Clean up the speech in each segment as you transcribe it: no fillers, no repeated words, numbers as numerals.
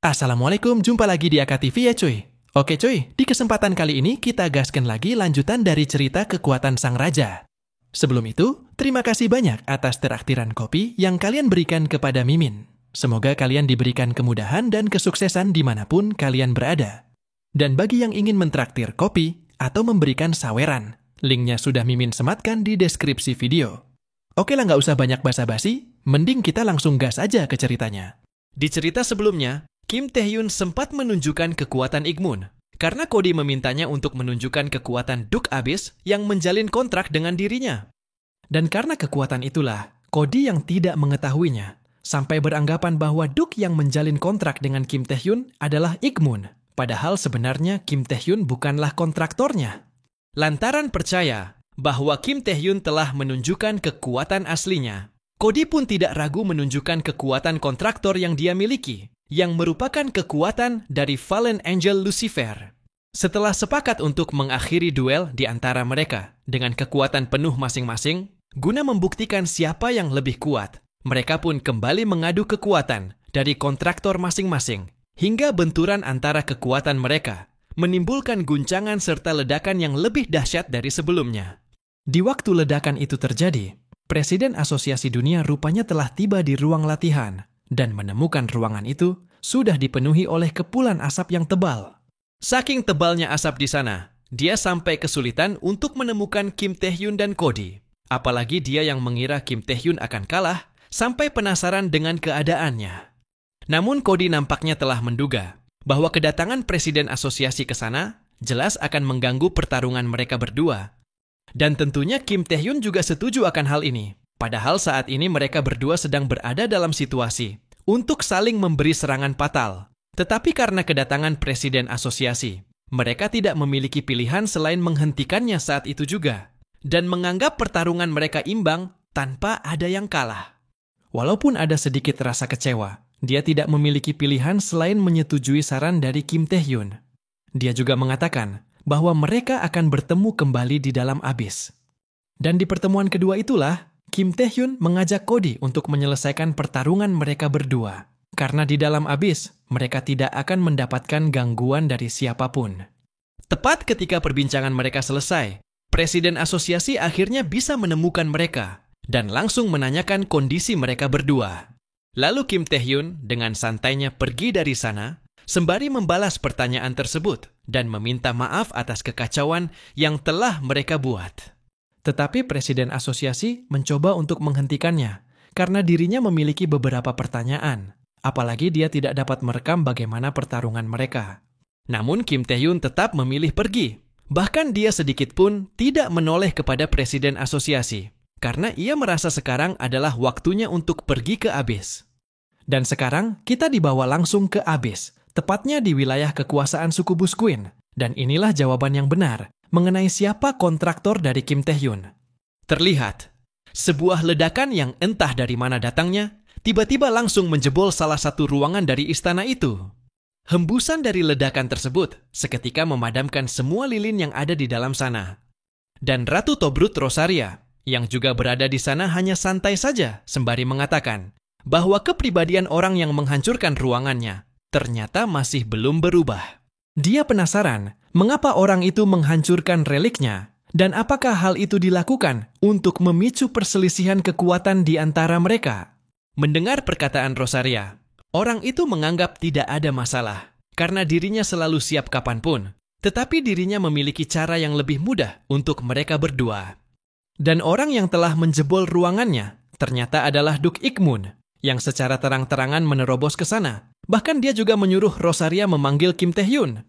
Assalamualaikum, jumpa lagi di AKTV ya cuy. Oke cuy, di kesempatan kali ini kita gaskan lagi lanjutan dari cerita kekuatan sang raja. Sebelum itu, terima kasih banyak atas terakhiran kopi yang kalian berikan kepada Mimin. Semoga kalian diberikan kemudahan dan kesuksesan dimanapun kalian berada. Dan bagi yang ingin mentraktir kopi atau memberikan saweran, linknya sudah Mimin sematkan di deskripsi video. Oke lah, nggak usah banyak basa-basi, mending kita langsung gas aja ke ceritanya. Di cerita sebelumnya, Kim Tae-hyun sempat menunjukkan kekuatan Igmun, karena Kody memintanya untuk menunjukkan kekuatan Duke Abyss yang menjalin kontrak dengan dirinya. Dan karena kekuatan itulah, Kody yang tidak mengetahuinya, sampai beranggapan bahwa Duke yang menjalin kontrak dengan Kim Tae-hyun adalah Igmun, padahal sebenarnya Kim Tae-hyun bukanlah kontraktornya. Lantaran percaya bahwa Kim Tae-hyun telah menunjukkan kekuatan aslinya, Kody pun tidak ragu menunjukkan kekuatan kontraktor yang dia miliki, yang merupakan kekuatan dari Fallen Angel Lucifer. Setelah sepakat untuk mengakhiri duel di antara mereka dengan kekuatan penuh masing-masing, guna membuktikan siapa yang lebih kuat, mereka pun kembali mengadu kekuatan dari kontraktor masing-masing, hingga benturan antara kekuatan mereka menimbulkan guncangan serta ledakan yang lebih dahsyat dari sebelumnya. Di waktu ledakan itu terjadi, Presiden Asosiasi Dunia rupanya telah tiba di ruang latihan dan menemukan ruangan itu sudah dipenuhi oleh kepulan asap yang tebal. Saking tebalnya asap di sana, dia sampai kesulitan untuk menemukan Kim Tae-hyun dan Kody. Apalagi dia yang mengira Kim Tae-hyun akan kalah, sampai penasaran dengan keadaannya. Namun Kody nampaknya telah menduga bahwa kedatangan Presiden Asosiasi ke sana jelas akan mengganggu pertarungan mereka berdua. Dan tentunya Kim Tae-hyun juga setuju akan hal ini. Padahal saat ini mereka berdua sedang berada dalam situasi untuk saling memberi serangan fatal. Tetapi karena kedatangan Presiden Asosiasi, mereka tidak memiliki pilihan selain menghentikannya saat itu juga, dan menganggap pertarungan mereka imbang tanpa ada yang kalah. Walaupun ada sedikit rasa kecewa, dia tidak memiliki pilihan selain menyetujui saran dari Kim Tae-hyun. Dia juga mengatakan bahwa mereka akan bertemu kembali di dalam Abyss. Dan di pertemuan kedua itulah, Kim Tae-hyun mengajak Kody untuk menyelesaikan pertarungan mereka berdua. Karena di dalam Abyss, mereka tidak akan mendapatkan gangguan dari siapapun. Tepat ketika perbincangan mereka selesai, Presiden Asosiasi akhirnya bisa menemukan mereka dan langsung menanyakan kondisi mereka berdua. Lalu Kim Tae-hyun dengan santainya pergi dari sana, sembari membalas pertanyaan tersebut dan meminta maaf atas kekacauan yang telah mereka buat. Tetapi Presiden Asosiasi mencoba untuk menghentikannya karena dirinya memiliki beberapa pertanyaan, apalagi dia tidak dapat merekam bagaimana pertarungan mereka. Namun Kim Tae-hyun tetap memilih pergi. Bahkan dia sedikit pun tidak menoleh kepada Presiden Asosiasi karena ia merasa sekarang adalah waktunya untuk pergi ke Abyss. Dan sekarang kita dibawa langsung ke Abyss, tepatnya di wilayah kekuasaan suku Busquin. Dan inilah jawaban yang benar mengenai siapa kontraktor dari Kim Tae-hyun. Terlihat, sebuah ledakan yang entah dari mana datangnya, tiba-tiba langsung menjebol salah satu ruangan dari istana itu. Hembusan dari ledakan tersebut seketika memadamkan semua lilin yang ada di dalam sana. Dan Ratu Tobrut Rosaria, yang juga berada di sana hanya santai saja sembari mengatakan bahwa kepribadian orang yang menghancurkan ruangannya ternyata masih belum berubah. Dia penasaran mengapa orang itu menghancurkan reliknya, dan apakah hal itu dilakukan untuk memicu perselisihan kekuatan di antara mereka. Mendengar perkataan Rosaria, orang itu menganggap tidak ada masalah, karena dirinya selalu siap kapanpun, tetapi dirinya memiliki cara yang lebih mudah untuk mereka berdua. Dan orang yang telah menjebol ruangannya ternyata adalah Duke Igmun, yang secara terang-terangan menerobos ke sana. Bahkan dia juga menyuruh Rosaria memanggil Kim Tae-hyun.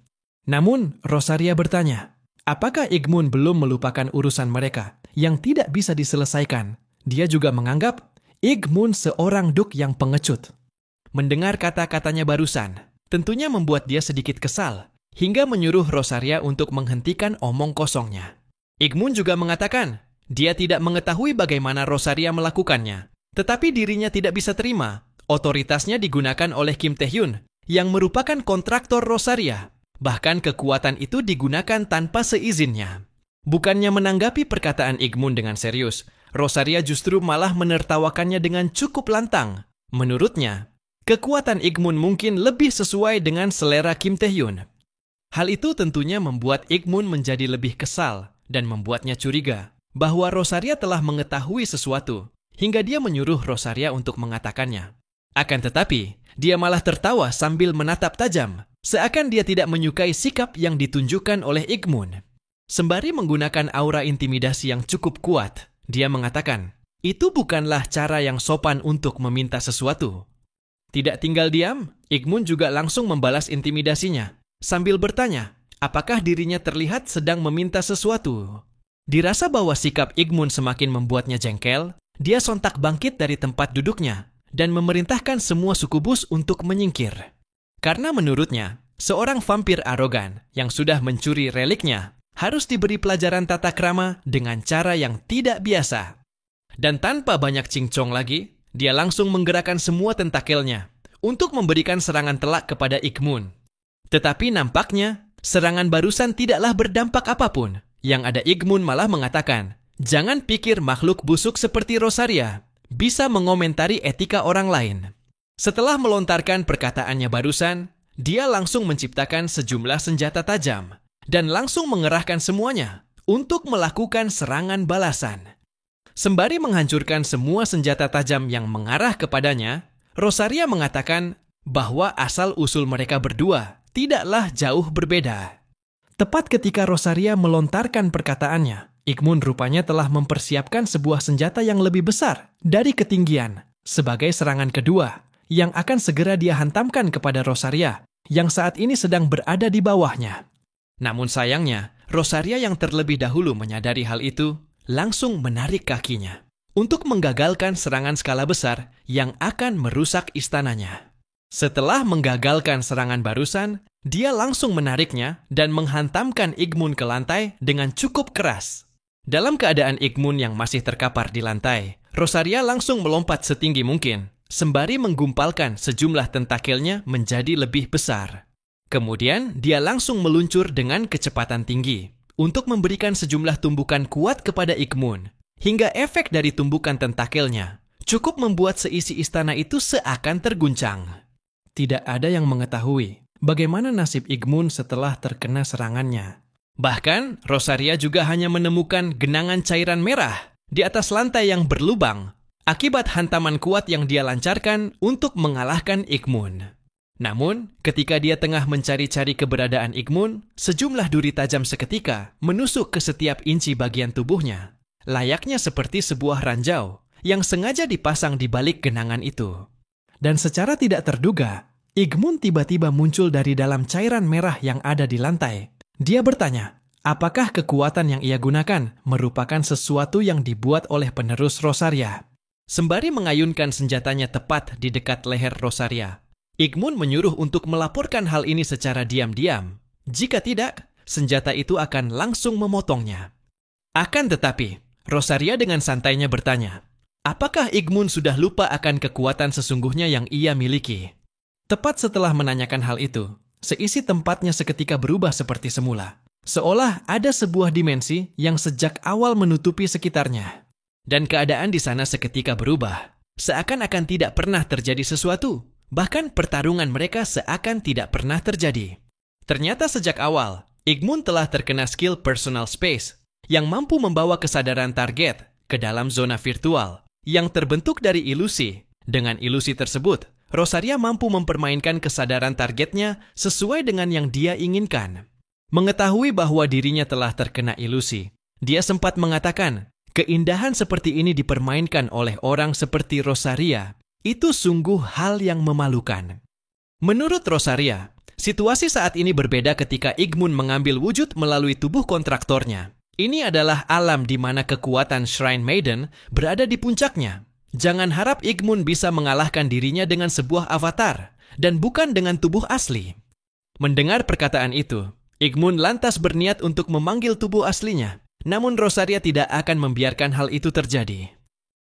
Namun, Rosaria bertanya, apakah Igmun belum melupakan urusan mereka yang tidak bisa diselesaikan? Dia juga menganggap Igmun seorang Duke yang pengecut. Mendengar kata-katanya barusan, tentunya membuat dia sedikit kesal, hingga menyuruh Rosaria untuk menghentikan omong kosongnya. Igmun juga mengatakan, dia tidak mengetahui bagaimana Rosaria melakukannya, tetapi dirinya tidak bisa terima otoritasnya digunakan oleh Kim Tae-hyun yang merupakan kontraktor Rosaria. Bahkan kekuatan itu digunakan tanpa seizinnya. Bukannya menanggapi perkataan Igmun dengan serius, Rosaria justru malah menertawakannya dengan cukup lantang. Menurutnya, Kekuatan Ikmun mungkin lebih sesuai dengan selera Kim Tae-hyun. Hal itu tentunya membuat Ikmun menjadi lebih kesal dan membuatnya curiga bahwa Rosaria telah mengetahui sesuatu hingga dia menyuruh Rosaria untuk mengatakannya. Akan tetapi, dia malah tertawa sambil menatap tajam, seakan dia tidak menyukai sikap yang ditunjukkan oleh Ikmun. Sembari menggunakan aura intimidasi yang cukup kuat, dia mengatakan, itu bukanlah cara yang sopan untuk meminta sesuatu. Tidak tinggal diam, Ikmun juga langsung membalas intimidasinya, sambil bertanya, apakah dirinya terlihat sedang meminta sesuatu. Dirasa bahwa sikap Ikmun semakin membuatnya jengkel, dia sontak bangkit dari tempat duduknya dan memerintahkan semua sukubus untuk menyingkir. Karena menurutnya, seorang vampir arogan yang sudah mencuri reliknya harus diberi pelajaran tata krama dengan cara yang tidak biasa. Dan tanpa banyak cincong lagi, dia langsung menggerakkan semua tentakelnya untuk memberikan serangan telak kepada Ikmun. Tetapi nampaknya, serangan barusan tidaklah berdampak apapun. Yang ada Ikmun malah mengatakan, jangan pikir makhluk busuk seperti Rosaria bisa mengomentari etika orang lain. Setelah melontarkan perkataannya barusan, dia langsung menciptakan sejumlah senjata tajam dan langsung mengerahkan semuanya untuk melakukan serangan balasan. Sembari menghancurkan semua senjata tajam yang mengarah kepadanya, Rosaria mengatakan bahwa asal-usul mereka berdua tidaklah jauh berbeda. Tepat ketika Rosaria melontarkan perkataannya, Ikmun rupanya telah mempersiapkan sebuah senjata yang lebih besar dari ketinggian sebagai serangan kedua yang akan segera dia hantamkan kepada Rosaria yang saat ini sedang berada di bawahnya. Namun sayangnya, Rosaria yang terlebih dahulu menyadari hal itu langsung menarik kakinya untuk menggagalkan serangan skala besar yang akan merusak istananya. Setelah menggagalkan serangan barusan, dia langsung menariknya dan menghantamkan Ikmun ke lantai dengan cukup keras. Dalam keadaan Ikmun yang masih terkapar di lantai, Rosaria langsung melompat setinggi mungkin, sembari menggumpalkan sejumlah tentakelnya menjadi lebih besar. Kemudian, dia langsung meluncur dengan kecepatan tinggi untuk memberikan sejumlah tumbukan kuat kepada Ikmun, hingga efek dari tumbukan tentakelnya cukup membuat seisi istana itu seakan terguncang. Tidak ada yang mengetahui bagaimana nasib Ikmun setelah terkena serangannya. Bahkan, Rosaria juga hanya menemukan genangan cairan merah di atas lantai yang berlubang akibat hantaman kuat yang dia lancarkan untuk mengalahkan Ikmun. Namun, ketika dia tengah mencari-cari keberadaan Ikmun, sejumlah duri tajam seketika menusuk ke setiap inci bagian tubuhnya, layaknya seperti sebuah ranjau yang sengaja dipasang di balik genangan itu. Dan secara tidak terduga, Ikmun tiba-tiba muncul dari dalam cairan merah yang ada di lantai. Dia bertanya, apakah kekuatan yang ia gunakan merupakan sesuatu yang dibuat oleh penerus Rosaria? Sembari mengayunkan senjatanya tepat di dekat leher Rosaria, Ikmun menyuruh untuk melaporkan hal ini secara diam-diam. Jika tidak, senjata itu akan langsung memotongnya. Akan tetapi, Rosaria dengan santainya bertanya, apakah Ikmun sudah lupa akan kekuatan sesungguhnya yang ia miliki? Tepat setelah menanyakan hal itu, seisi tempatnya seketika berubah seperti semula. Seolah ada sebuah dimensi yang sejak awal menutupi sekitarnya. Dan keadaan di sana seketika berubah. Seakan-akan tidak pernah terjadi sesuatu. Bahkan pertarungan mereka seakan tidak pernah terjadi. Ternyata sejak awal, Ikmun telah terkena skill personal space yang mampu membawa kesadaran target ke dalam zona virtual yang terbentuk dari ilusi. Dengan ilusi tersebut, Rosaria mampu mempermainkan kesadaran targetnya sesuai dengan yang dia inginkan. Mengetahui bahwa dirinya telah terkena ilusi, dia sempat mengatakan, keindahan seperti ini dipermainkan oleh orang seperti Rosaria. Itu sungguh hal yang memalukan. Menurut Rosaria, situasi saat ini berbeda ketika Ikmun mengambil wujud melalui tubuh kontraktornya. Ini adalah alam di mana kekuatan Shrine Maiden berada di puncaknya. Jangan harap Ikmun bisa mengalahkan dirinya dengan sebuah avatar, dan bukan dengan tubuh asli. Mendengar perkataan itu, Ikmun lantas berniat untuk memanggil tubuh aslinya. Namun Rosaria tidak akan membiarkan hal itu terjadi.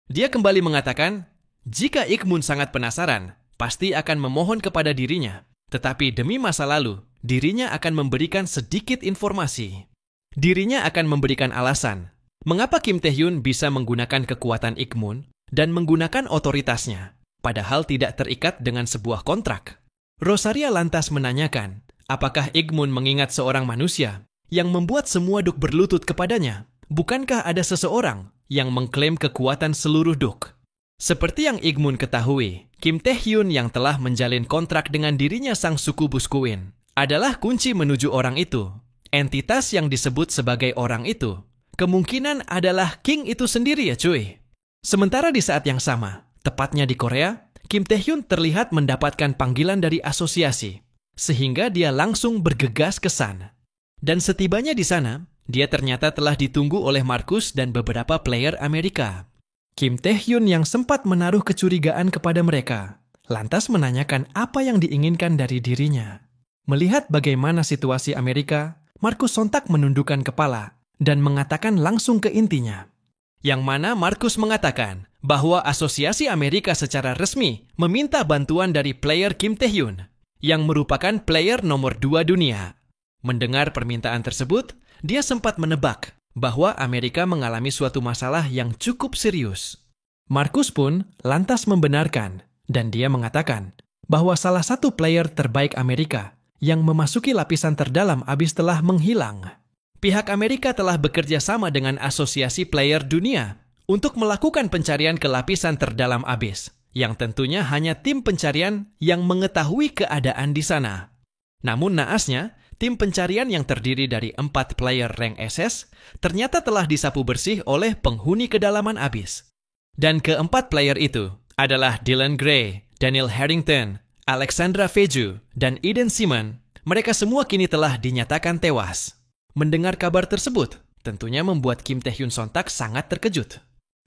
Dia kembali mengatakan, jika Ikmun sangat penasaran, pasti akan memohon kepada dirinya. Tetapi demi masa lalu, dirinya akan memberikan sedikit informasi. Dirinya akan memberikan alasan, mengapa Kim Tae-hyun bisa menggunakan kekuatan Ikmun dan menggunakan otoritasnya padahal tidak terikat dengan sebuah kontrak. Rosaria lantas menanyakan, apakah Igmun mengingat seorang manusia yang membuat semua Duk berlutut kepadanya? Bukankah ada seseorang yang mengklaim kekuatan seluruh Duk? Seperti yang Igmun ketahui, Kim Tae-hyun yang telah menjalin kontrak dengan dirinya sang suku Buskuin adalah kunci menuju orang itu. Entitas yang disebut sebagai orang itu kemungkinan adalah King itu sendiri ya cuy. Sementara di saat yang sama, tepatnya di Korea, Kim Tae-hyun terlihat mendapatkan panggilan dari asosiasi, sehingga dia langsung bergegas ke sana. Dan setibanya di sana, dia ternyata telah ditunggu oleh Marcus dan beberapa player Amerika. Kim Tae-hyun yang sempat menaruh kecurigaan kepada mereka, lantas menanyakan apa yang diinginkan dari dirinya. Melihat bagaimana situasi Amerika, Marcus sontak menundukkan kepala dan mengatakan langsung ke intinya. Yang mana Marcus mengatakan bahwa Asosiasi Amerika secara resmi meminta bantuan dari player Kim Tae-hyun, yang merupakan player nomor 2 dunia. Mendengar permintaan tersebut, dia sempat menebak bahwa Amerika mengalami suatu masalah yang cukup serius. Marcus pun lantas membenarkan, dan dia mengatakan bahwa salah satu player terbaik Amerika yang memasuki lapisan terdalam abis telah menghilang. Pihak Amerika telah bekerja sama dengan Asosiasi Player Dunia untuk melakukan pencarian ke lapisan terdalam abis, yang tentunya hanya tim pencarian yang mengetahui keadaan di sana. Namun naasnya, tim pencarian yang terdiri dari 4 player rank SS ternyata telah disapu bersih oleh penghuni kedalaman abis. Dan keempat player itu adalah Dylan Gray, Daniel Harrington, Alexandra Feju, dan Eden Simon. Mereka semua kini telah dinyatakan tewas. Mendengar kabar tersebut, tentunya membuat Kim Tae-hyun sontak sangat terkejut.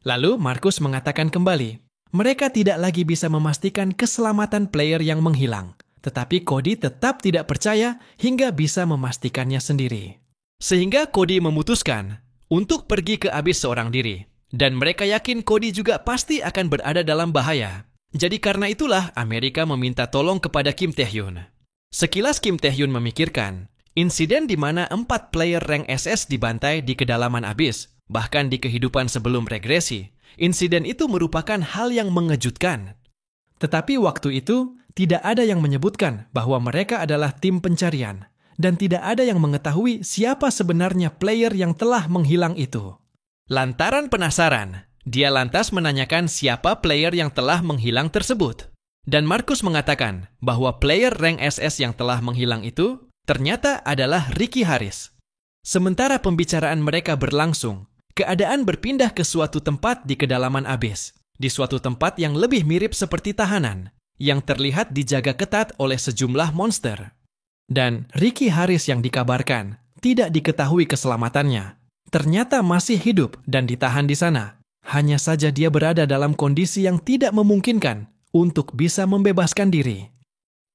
Lalu Marcus mengatakan kembali, mereka tidak lagi bisa memastikan keselamatan player yang menghilang, tetapi Cody tetap tidak percaya hingga bisa memastikannya sendiri. Sehingga Cody memutuskan untuk pergi ke abis seorang diri, dan mereka yakin Cody juga pasti akan berada dalam bahaya. Jadi karena itulah Amerika meminta tolong kepada Kim Tae-hyun. Sekilas Kim Tae-hyun memikirkan, insiden di mana 4 player rank SS dibantai di kedalaman abis, bahkan di kehidupan sebelum regresi, insiden itu merupakan hal yang mengejutkan. Tetapi waktu itu, tidak ada yang menyebutkan bahwa mereka adalah tim pencarian, dan tidak ada yang mengetahui siapa sebenarnya player yang telah menghilang itu. Lantaran penasaran, dia lantas menanyakan siapa player yang telah menghilang tersebut. Dan Marcus mengatakan bahwa player rank SS yang telah menghilang itu ternyata adalah Ricky Harris. Sementara pembicaraan mereka berlangsung, keadaan berpindah ke suatu tempat di kedalaman abis, di suatu tempat yang lebih mirip seperti tahanan, yang terlihat dijaga ketat oleh sejumlah monster. Dan Ricky Harris yang dikabarkan tidak diketahui keselamatannya, ternyata masih hidup dan ditahan di sana. Hanya saja dia berada dalam kondisi yang tidak memungkinkan untuk bisa membebaskan diri.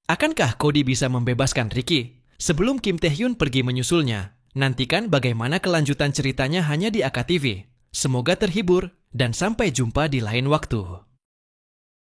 Akankah Cody bisa membebaskan Ricky sebelum Kim Tae-hyun pergi menyusulnya? Nantikan bagaimana kelanjutan ceritanya hanya di AKTV. Semoga terhibur dan sampai jumpa di lain waktu.